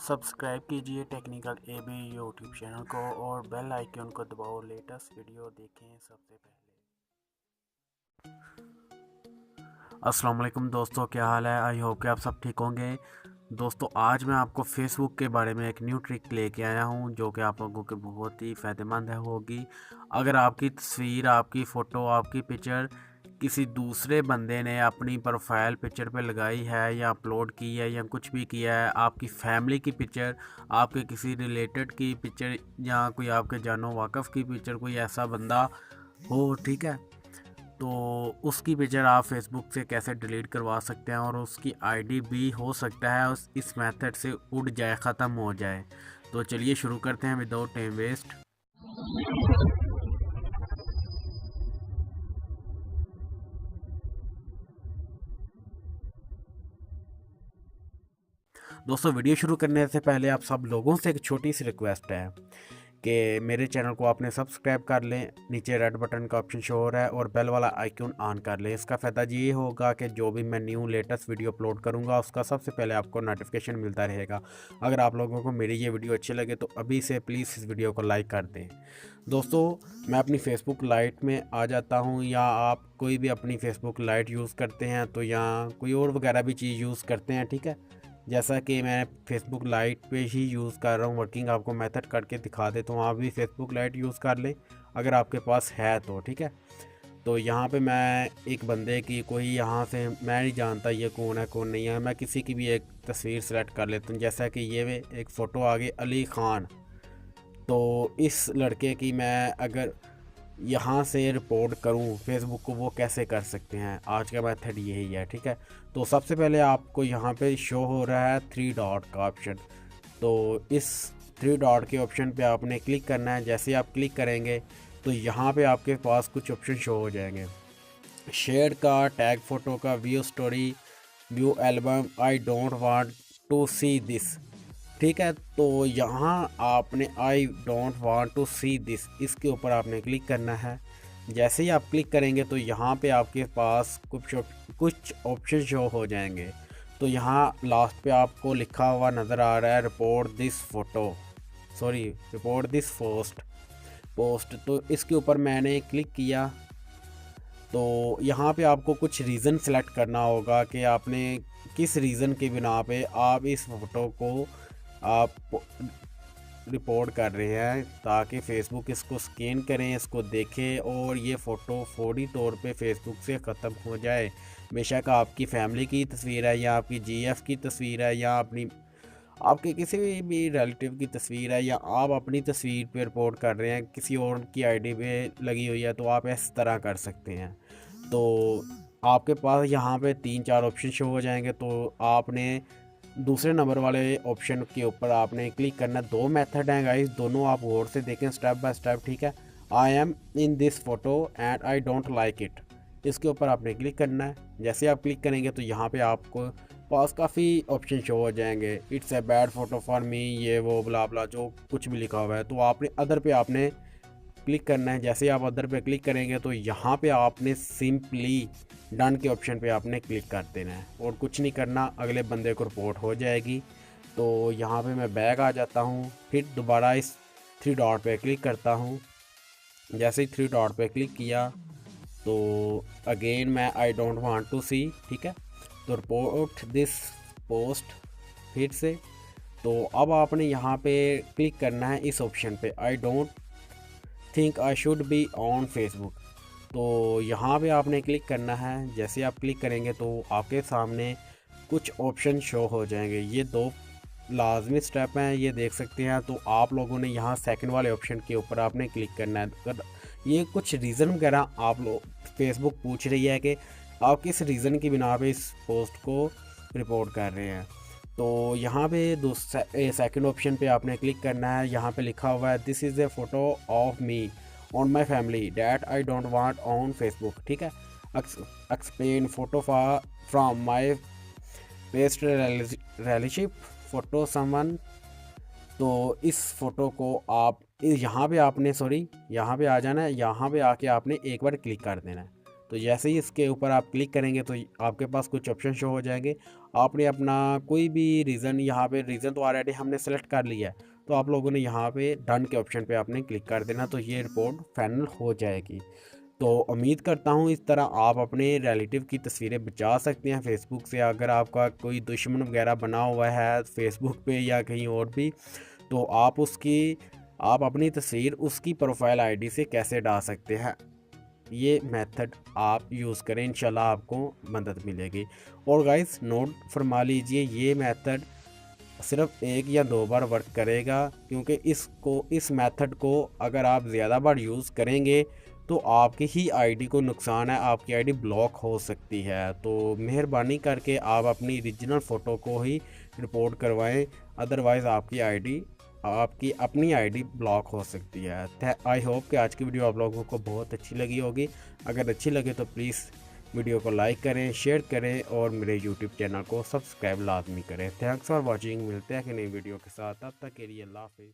Subscribe कीजिए technical AB YouTube channel को और बेल आइकन को दबाओ। लेटेस्ट वीडियो देखें सबसे पहले। अस्सलाम वालेकुम दोस्तों, क्या हाल है? आई होप कि आप सब ठीक होंगे। दोस्तों, आज मैं आपको फेसबुक के बारे में एक न्यू ट्रिक लेके आया हूं जो कि आप लोगों के बहुत ही फ़ायदेमंद होगी। अगर आपकी तस्वीर, आपकी फ़ोटो, आपकी पिक्चर किसी दूसरे बंदे ने अपनी प्रोफाइल पिक्चर पे लगाई है या अपलोड की है या कुछ भी किया है, आपकी फैमिली की पिक्चर, आपके किसी रिलेटेड की पिक्चर या कोई आपके जानो वाकफ़ की पिक्चर, कोई ऐसा बंदा हो, ठीक है, तो उसकी पिक्चर आप फेसबुक से कैसे डिलीट करवा सकते हैं और उसकी आईडी भी हो सकता है इस मेथड से उड़ जाए, ख़त्म हो जाए। तो चलिए शुरू करते हैं विदाउट टाइम वेस्ट। दोस्तों, वीडियो शुरू करने से पहले आप सब लोगों से एक छोटी सी रिक्वेस्ट है कि मेरे चैनल को आपने सब्सक्राइब कर लें। नीचे रेड बटन का ऑप्शन शो हो रहा है और बेल वाला आइकन ऑन कर लें। इसका फ़ायदा ये होगा कि जो भी मैं न्यू लेटेस्ट वीडियो अपलोड करूंगा उसका सबसे पहले आपको नोटिफिकेशन मिलता रहेगा। अगर आप लोगों को मेरी ये वीडियो अच्छी लगे तो अभी से प्लीज़ इस वीडियो को लाइक कर दें। दोस्तों, मैं अपनी फेसबुक लाइट में आ जाता हूँ, या आप कोई भी अपनी फेसबुक लाइट यूज़ करते हैं तो या कोई और वगैरह भी चीज़ यूज़ करते हैं, ठीक है। जैसा कि मैं फेसबुक लाइट पे ही यूज़ कर रहा हूँ, वर्किंग आपको मेथड करके दिखा देता हूँ। आप भी फेसबुक लाइट यूज़ कर लें अगर आपके पास है तो, ठीक है। तो यहाँ पे मैं एक बंदे की, कोई यहाँ से मैं नहीं जानता ये कौन है कौन नहीं है, मैं किसी की भी एक तस्वीर सेलेक्ट कर लेता हूँ। जैसा कि ये एक फ़ोटो आ गई अली ख़ान, तो इस लड़के की मैं अगर यहाँ से रिपोर्ट करूँ फेसबुक को, वो कैसे कर सकते हैं, आज का मेथड यही है, ठीक है। तो सबसे पहले आपको यहाँ पे शो हो रहा है 3 डॉट का ऑप्शन, तो इस 3 डॉट के ऑप्शन पे आपने क्लिक करना है। जैसे आप क्लिक करेंगे तो यहाँ पे आपके पास कुछ ऑप्शन शो हो जाएंगे। शेयर का, टैग फ़ोटो का, view story, view album, I don't want to see this, ठीक है। तो यहाँ आपने I don't want to see this, इसके ऊपर आपने क्लिक करना है। जैसे ही आप क्लिक करेंगे तो यहाँ पे आपके पास कुछ ऑप्शन शो हो जाएंगे। तो यहाँ लास्ट पे आपको लिखा हुआ नज़र आ रहा है report this photo, sorry report this post. तो इसके ऊपर मैंने क्लिक किया। तो यहाँ पे आपको कुछ रीज़न सेलेक्ट करना होगा कि आपने किस रीज़न के बिना पे आप इस फ़ोटो को आप रिपोर्ट कर रहे हैं, ताकि फ़ेसबुक इसको स्कैन करें, इसको देखें और ये फ़ोटो फौरी तौर पे फ़ेसबुक से ख़त्म हो जाए। बेशक आपकी फ़ैमिली की तस्वीर है या आपकी जीएफ की तस्वीर है या अपनी आपके किसी भी रिलेटिव की तस्वीर है या आप अपनी तस्वीर पे रिपोर्ट कर रहे हैं, किसी और की आईडी पे लगी हुई है, तो आप इस तरह कर सकते हैं। तो आपके पास यहाँ पे 3-4 ऑप्शन शो हो जाएंगे। तो आपने दूसरे नंबर वाले ऑप्शन के ऊपर आपने क्लिक करना है। 2 मेथड हैं गाइस, दोनों आप गौर से देखें स्टेप बाय स्टेप, ठीक है। I am in this photo and I don't like it, इसके ऊपर आपने क्लिक करना है। जैसे आप क्लिक करेंगे तो यहाँ पे आपको पास काफ़ी ऑप्शन शो हो जाएंगे। It's a bad photo for me, ये वो ब्ला ब्ला जो कुछ भी लिखा हुआ है। तो आपने अदर पे आपने क्लिक करना है। जैसे आप अदर पे क्लिक करेंगे तो यहाँ पे आपने सिंपली डन के ऑप्शन पे आपने क्लिक कर देना है और कुछ नहीं करना, अगले बंदे को रिपोर्ट हो जाएगी। तो यहाँ पे मैं बैक आ जाता हूँ, फिर दोबारा इस 3 डॉट पे क्लिक करता हूँ। जैसे ही 3 डॉट पे क्लिक किया तो अगेन मैं आई डोंट वांट टू सी, ठीक है, तो रिपोर्ट दिस पोस्ट फिर से। तो अब आपने यहाँ पे क्लिक करना है इस ऑप्शन पे, I don't think I should be on Facebook. तो यहाँ पे आपने क्लिक करना है। जैसे आप क्लिक करेंगे तो आपके सामने कुछ ऑप्शन शो हो जाएंगे। ये 2 लाजमी स्टेप हैं, ये देख सकते हैं। तो आप लोगों ने यहाँ सेकंड वाले ऑप्शन के ऊपर आपने क्लिक करना है। अगर ये कुछ रीज़न वगैरह आप लोग फेसबुक पूछ रही है कि आप किस रीज़न की बिना पे इस पोस्ट को रिपोर्ट कर रहे हैं, तो यहाँ पे सेकंड ऑप्शन पे आपने क्लिक करना है। यहाँ पे लिखा हुआ है this is a photo of me on my family that I don't want on Facebook, ठीक है। Explain photo from my best relationship photo someone. तो इस फ़ोटो को आप यहाँ पे आपने यहाँ पे आ जाना है। यहाँ पे आके आपने एक बार क्लिक कर देना है। तो जैसे ही इसके ऊपर आप क्लिक करेंगे तो आपके पास कुछ ऑप्शन शो हो जाएंगे। आपने अपना कोई भी रीज़न, यहाँ पे रीज़न तो ऑलरेडी हमने सेलेक्ट कर लिया है, तो आप लोगों ने यहाँ पे डन के ऑप्शन पे आपने क्लिक कर देना, तो ये रिपोर्ट फाइनल हो जाएगी। तो उम्मीद करता हूँ इस तरह आप अपने रिलेटिव की तस्वीरें बचा सकते हैं फेसबुक से। अगर आपका कोई दुश्मन वगैरह बना हुआ है फेसबुक पे या कहीं और भी, तो आप अपनी तस्वीर उसकी प्रोफाइल आईडी से कैसे डाल सकते हैं, ये मेथड आप यूज़ करें, इंशाल्लाह आपको मदद मिलेगी। और गाइस नोट फरमा लीजिए, ये मेथड सिर्फ 1 या 2 बार वर्क करेगा, क्योंकि इस मेथड को अगर आप ज़्यादा बार यूज़ करेंगे तो आपकी ही आईडी को नुकसान है, आपकी आईडी ब्लॉक हो सकती है। तो मेहरबानी करके आप अपनी ओरिजिनल फ़ोटो को ही रिपोर्ट करवाएं, अदरवाइज़ आपकी अपनी आईडी ब्लॉक हो सकती है। आई होप कि आज की वीडियो आप लोगों को बहुत अच्छी लगी होगी। अगर अच्छी लगे तो प्लीज़ वीडियो को लाइक करें, शेयर करें और मेरे यूट्यूब चैनल को सब्सक्राइब लाजमी करें। Thanks for watching. मिलते हैं कि नई वीडियो के साथ, तब तक के लिए अल्लाह हाफिज़।